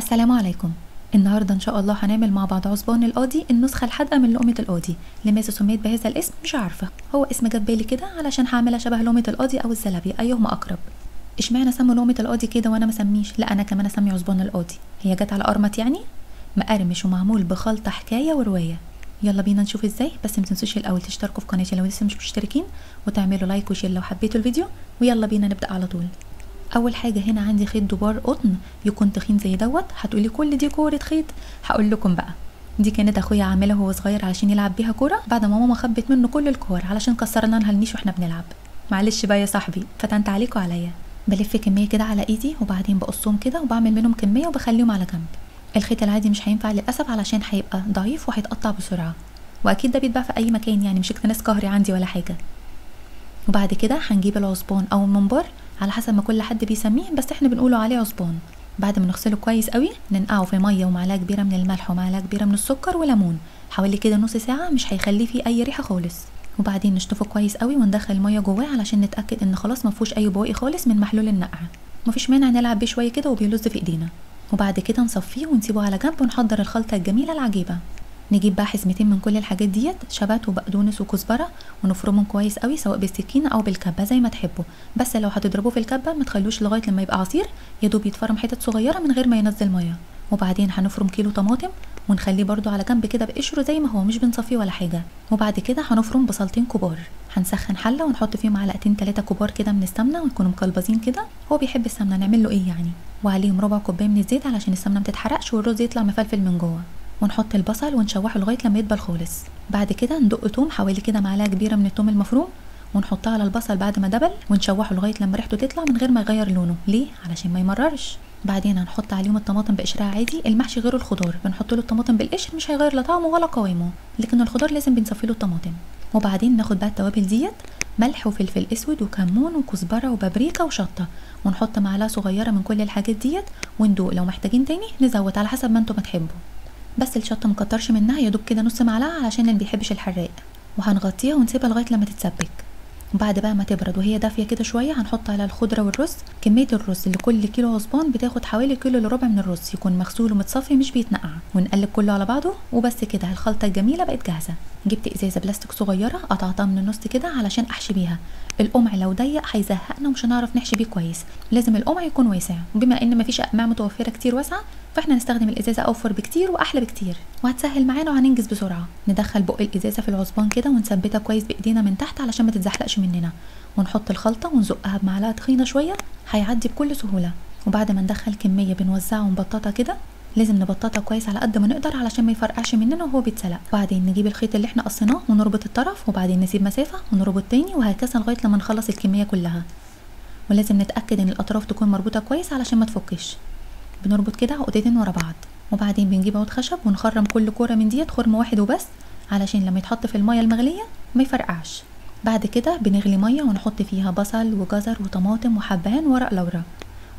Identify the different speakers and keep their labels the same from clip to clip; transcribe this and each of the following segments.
Speaker 1: السلام عليكم. النهارده ان شاء الله هنعمل مع بعض عصبان القاضي، النسخه الحادقه من لقمه القاضي. لماذا سميت بهذا الاسم مش عارفه، هو اسم جه بالي كده علشان هعملها شبه لقمه القاضي او الزلابيه، ايهما اقرب. اشمعنى سموا لقمه القاضي كده وانا ما سميش؟ لا انا كمان اسمي عصبان القاضي، هي جت على قرمط يعني. مقرمش ومعمول بخلطه حكايه وروايه. يلا بينا نشوف ازاي، بس ما تنسوش الاول تشتركوا في قناتي لو لسه مش مشتركين، وتعملوا لايك وشير لو حبيتوا الفيديو. ويلا بينا نبدا على طول. اول حاجه هنا عندي خيط دبار قطن يكون تخين زي دوت. هتقولي كل دي كوره خيط؟ هقول لكم بقى، دي كانت اخويا عاملها وهو صغير علشان يلعب بيها كوره، بعد ما ماما خبت منه كل الكور علشان كسرنا لها النيش واحنا بنلعب. معلش بقى يا صاحبي، فتنت عليكوا عليا. بلف كميه كده على ايدي وبعدين بقصهم كده وبعمل منهم كميه وبخليهم على جنب. الخيط العادي مش هينفع للاسف علشان هيبقى ضعيف وهيتقطع بسرعه، واكيد ده بيتباع في اي مكان يعني، مش اكتناس قهري عندي ولا حاجه. وبعد كده هنجيب العصبان او الممبار على حسب ما كل حد بيسميه، بس احنا بنقوله عليه عصبان. بعد ما نغسله كويس قوي ننقعه في ميه ومعلقه كبيره من الملح ومعلقه كبيره من السكر وليمون، حوالي كده نص ساعه، مش هيخليه فيه اي ريحه خالص. وبعدين نشطفه كويس قوي وندخل الميه جواه علشان نتاكد ان خلاص ما فيهوش اي بواقي خالص من محلول النقع. مفيش مانع نلعب بيه شويه كده وبيلز في ايدينا. وبعد كده نصفيه ونسيبه على جنب ونحضر الخلطه الجميله العجيبه. نجيب بقى حزمتين من كل الحاجات ديت، شبت وبقدونس وكزبره، ونفرمهم كويس قوي سواء بالسكينه او بالكبه زي ما تحبوا. بس لو هتضربوه في الكبه ما تخلوش لغايه لما يبقى عصير، يا دوب يتفرم حتت صغيره من غير ما ينزل ميه. وبعدين هنفرم كيلو طماطم ونخليه برضو على جنب كده بقشره زي ما هو، مش بنصفيه ولا حاجه. وبعد كده هنفرم بصلتين كبار. هنسخن حله ونحط فيهم معلقتين 3 كبار كده من السمنه ويكونوا مقلبزين كده، هو بيحب السمنه نعمل له ايه يعني. وعليهم ربع كوبايه من الزيت علشان السمنه ما تتحرقش والرز يطلع مفلفل من جوه. ونحط البصل ونشوحه لغايه لما يدبل خالص. بعد كده ندق توم، حوالي كده معلقه كبيره من التوم المفروم، ونحطها على البصل بعد ما دبل ونشوحه لغايه لما ريحته تطلع من غير ما يغير لونه. ليه؟ علشان ما يمررش. بعدين هنحط عليهم الطماطم بقشرها عادي. المحشي غير الخضار بنحط له الطماطم بالقشر، مش هيغير لا طعمه ولا قوامه، لكن الخضار لازم بنصفي له الطماطم. وبعدين ناخد بقى التوابل ديت، ملح وفلفل اسود وكمون وكزبره وبابريكا وشطه، ونحط معلقه صغيره من كل الحاجات ديت وندوق، لو محتاجين تاني نزود على حسب ما انتم بتحبوا. بس الشطه مكترش منها، يا دوب كده نص معلقه علشان اللي بيحبش الحراق. وهنغطيها ونسيبها لغايه لما تتسبك. وبعد بقى ما تبرد وهي دافيه كده شويه هنحط على الخضره والرز. كميه الرز لكل كيلو عصبان بتاخد حوالي كيلو الا ربع من الرز، يكون مغسول ومتصفي مش بيتنقع. ونقلب كله على بعضه وبس كده، الخلطه الجميله بقت جاهزه. جبت ازازه بلاستيك صغيره قطعتها من النص كده علشان احشي بيها. القمع لو ضيق هيزهقنا ومش هنعرف نحشي بيه كويس، لازم القمع يكون واسع، وبما ان مفيش اقماع متوفره كتير واسعه فاحنا نستخدم الازازه، اوفر بكتير واحلى بكتير وهتسهل معانا وهننجز بسرعه. ندخل بق الازازه في العصبان كده ونثبتها كويس بايدينا من تحت علشان ما تتزحلقش مننا، ونحط الخلطه ونزقها بمعلقه تخينه شويه، هيعدي بكل سهوله. وبعد ما ندخل كميه بنوزعها ونبططها كده، لازم نبططها كويس على قد ما نقدر علشان ما يفرقعش مننا وهو بيتسلق. بعدين نجيب الخيط اللي احنا قصيناه ونربط الطرف، وبعدين نسيب مسافه ونربط تاني، وهكذا لغايه لما نخلص الكميه كلها. ولازم نتاكد ان الاطراف تكون مربوطه كويس علشان ما تفكش. بنربط كده عقدتين ورا بعض، وبعدين بنجيب عود خشب ونخرم كل كوره من ديت خرم واحد وبس علشان لما يتحط في الميه المغليه ما يفرقعش. بعد كده بنغلي ميه ونحط فيها بصل وجزر وطماطم وحبهان وورق لورا،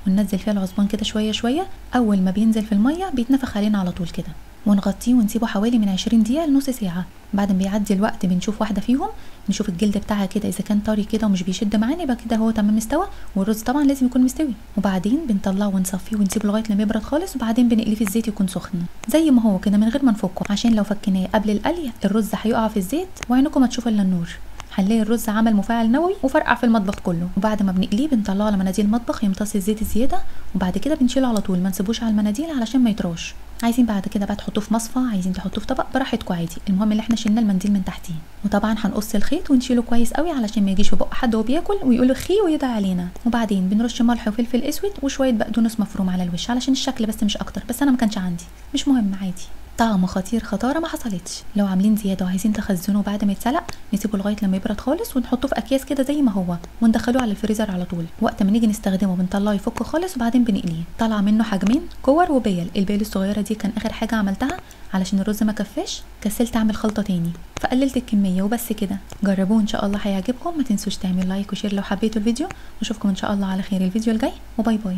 Speaker 1: وننزل فيها العصبان كده شويه شويه. اول ما بينزل في الميه بيتنفخ علينا على طول كده، ونغطيه ونسيبه حوالي من 20 دقيقه لنص ساعه. بعد ما بيعدي الوقت بنشوف واحده فيهم، نشوف الجلد بتاعها كده، اذا كان طري كده ومش بيشد معانا يبقى كده هو تمام استوى، والرز طبعا لازم يكون مستوي. وبعدين بنطلعه ونصفيه ونسيبه لغايه لما يبرد خالص، وبعدين بنقليه في الزيت يكون سخن زي ما هو كده من غير ما نفكه، عشان لو فكناه قبل القلي الرز هيقع في الزيت وعينكم ما تشوفوا الا النور، هنلاقي الرز عمل مفاعل نووي وفرقع في المطبخ كله. وبعد ما بنقليه بنطلعه على مناديل المطبخ يمتص الزيت الزياده، وبعد كده بنشيله على طول، ما نسيبوش على المناديل علشان ما يطراش. عايزين بعد كده بقى تحطوه في مصفى، عايزين تحطوه في طبق براحتكم عادي، المهم ان احنا شلنا المنديل من تحتيه. وطبعا هنقص الخيط ونشيله كويس قوي علشان ما يجيش في بق حد وهو بياكل ويقول خي ويدعي علينا. وبعدين بنرش ملح وفلفل اسود وشويه بقدونس مفروم على الوش علشان الشكل بس مش اكتر، بس انا ما كانش عندي، مش مهم عادي. طعم خطير خطاره ما حصلتش. لو عاملين زياده وعايزين تخزنوه بعد ما يتسلق نسيبه لغايه لما يبرد خالص ونحطه في اكياس كده زي ما هو وندخلوه على الفريزر على طول. وقت ما نيجي نستخدمه بنطلعه يفك خالص وبعدين بنقليه. طلع منه حجمين، كور وبيل. البيل الصغيره دي كان اخر حاجه عملتها علشان الرز ما كفاش، كسلت اعمل خلطه تاني فقللت الكميه وبس كده. جربوه ان شاء الله هيعجبكم. ما تنسوش تعملوا لايك وشير لو حبيتوا الفيديو، واشوفكم ان شاء الله على خير الفيديو الجاي، وباي باي.